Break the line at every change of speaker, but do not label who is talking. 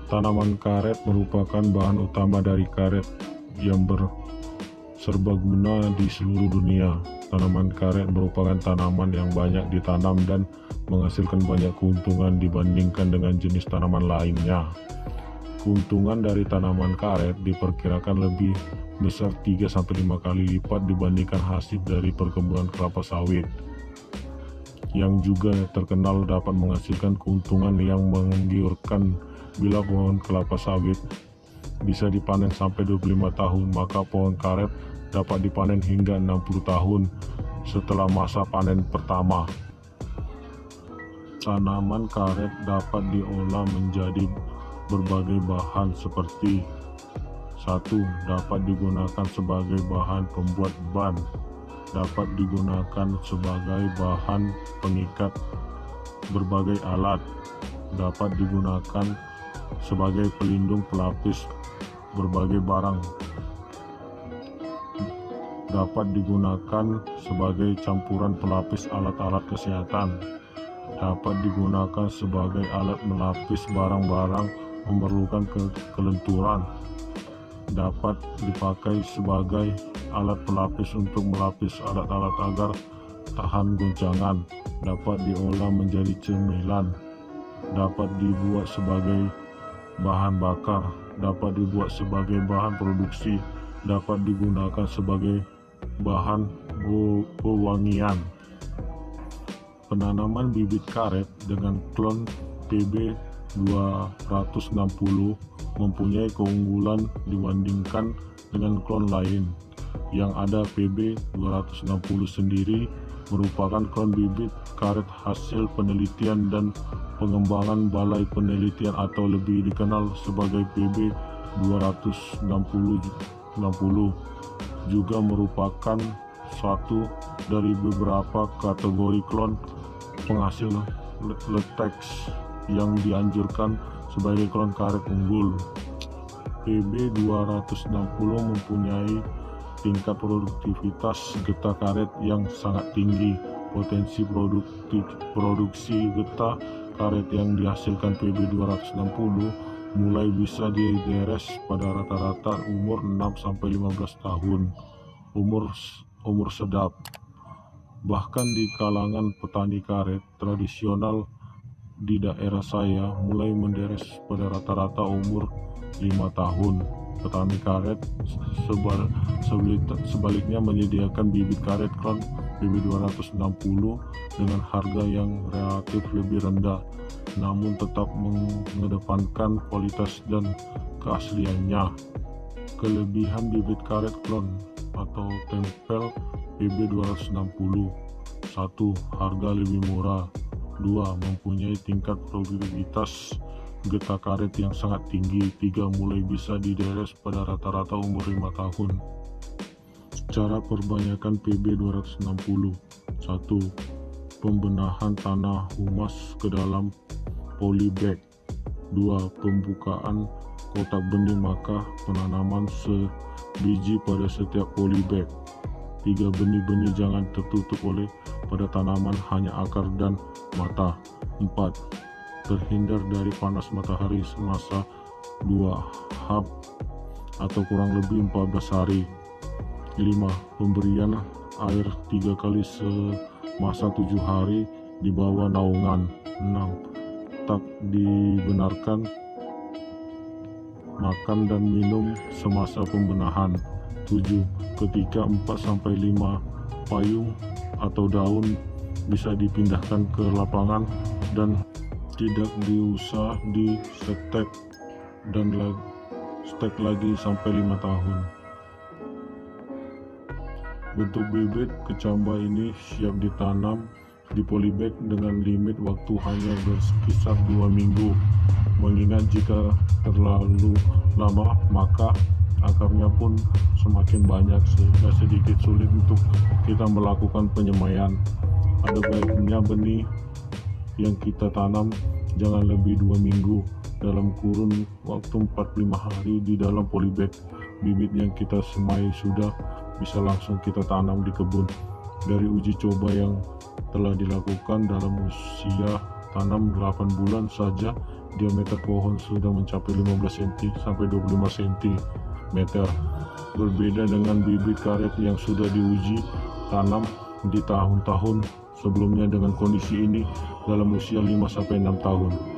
Tanaman karet merupakan bahan utama dari karet yang berserbaguna di seluruh dunia. Tanaman karet merupakan tanaman yang banyak ditanam dan menghasilkan banyak keuntungan dibandingkan dengan jenis tanaman lainnya. Keuntungan dari tanaman karet diperkirakan lebih besar 3-5 kali lipat dibandingkan hasil dari perkebunan kelapa sawit, yang juga terkenal dapat menghasilkan keuntungan yang menggiurkan. Bila pohon kelapa sawit bisa dipanen sampai 25 tahun, maka pohon karet dapat dipanen hingga 60 tahun setelah masa panen pertama. Tanaman karet dapat diolah menjadi berbagai bahan seperti: 1. Dapat digunakan sebagai bahan pembuat ban, dapat digunakan sebagai bahan pengikat berbagai alat, dapat digunakan sebagai pelindung pelapis berbagai barang, dapat digunakan sebagai campuran pelapis alat-alat kesehatan, dapat digunakan sebagai alat melapis barang-barang memerlukan kelenturan, dapat dipakai sebagai alat pelapis untuk melapis alat-alat agar tahan goncangan, dapat diolah menjadi cemilan, dapat dibuat sebagai bahan bakar, dapat dibuat sebagai bahan produksi, dapat digunakan sebagai bahan pewangian. Penanaman bibit karet dengan klon PB260 mempunyai keunggulan dibandingkan dengan klon lain. Yang ada, PB260 sendiri merupakan klon bibit karet hasil penelitian dan pengembangan Balai Penelitian atau lebih dikenal sebagai PB260, juga merupakan satu dari beberapa kategori klon penghasil latex yang dianjurkan sebagai klon karet unggul. PB260 mempunyai tingkat produktivitas getah karet yang sangat tinggi. Potensi produksi getah karet yang dihasilkan PB260 mulai bisa dideres pada rata-rata umur 6-15 tahun, umur sedap. Bahkan di kalangan petani karet tradisional di daerah saya mulai menderes pada rata-rata umur 5 tahun. Petani karet sebaliknya menyediakan bibit karet klon PB260 dengan harga yang relatif lebih rendah, namun tetap mengedepankan kualitas dan keasliannya. Kelebihan bibit karet klon atau tempel PB260: 1. Harga lebih murah. 2. Mempunyai tingkat produktivitas getah karet yang sangat tinggi. 3. Mulai bisa dideres pada rata-rata umur 5 tahun. Cara perbanyakan PB260: 1. Pembenahan tanah humas ke dalam polybag. 2. Pembukaan kotak benih maka penanaman sebiji pada setiap polybag. 3. Benih-benih jangan tertutup oleh pada tanaman, hanya akar dan mata. 4. Terhindar dari panas matahari semasa 2 hab atau kurang lebih 14 hari. 5. Pemberian air 3 kali semasa 7 hari di bawah naungan. 6. Tak dibenarkan makan dan minum semasa pembenahan. 7. Ketika 4-5 payung atau daun bisa dipindahkan ke lapangan dan tidak diusah di stek lagi sampai 5 tahun. Bentuk bibit kecambah ini siap ditanam di polybag dengan limit waktu hanya berkisar 2 minggu. Mengingat jika terlalu lama maka akarnya pun semakin banyak sehingga sedikit sulit untuk kita melakukan penyemaian. Ada baiknya benih yang kita tanam jangan lebih 2 minggu dalam kurun waktu 45 hari di dalam polybag. Bibit yang kita semai sudah bisa langsung kita tanam di kebun. Dari uji coba yang telah dilakukan dalam usia tanam 8 bulan saja, diameter pohon sudah mencapai 15 cm sampai 25 cm. Berbeda dengan bibit karet yang sudah diuji tanam di tahun-tahun sebelumnya dengan kondisi ini dalam usia 5 sampai 6 tahun.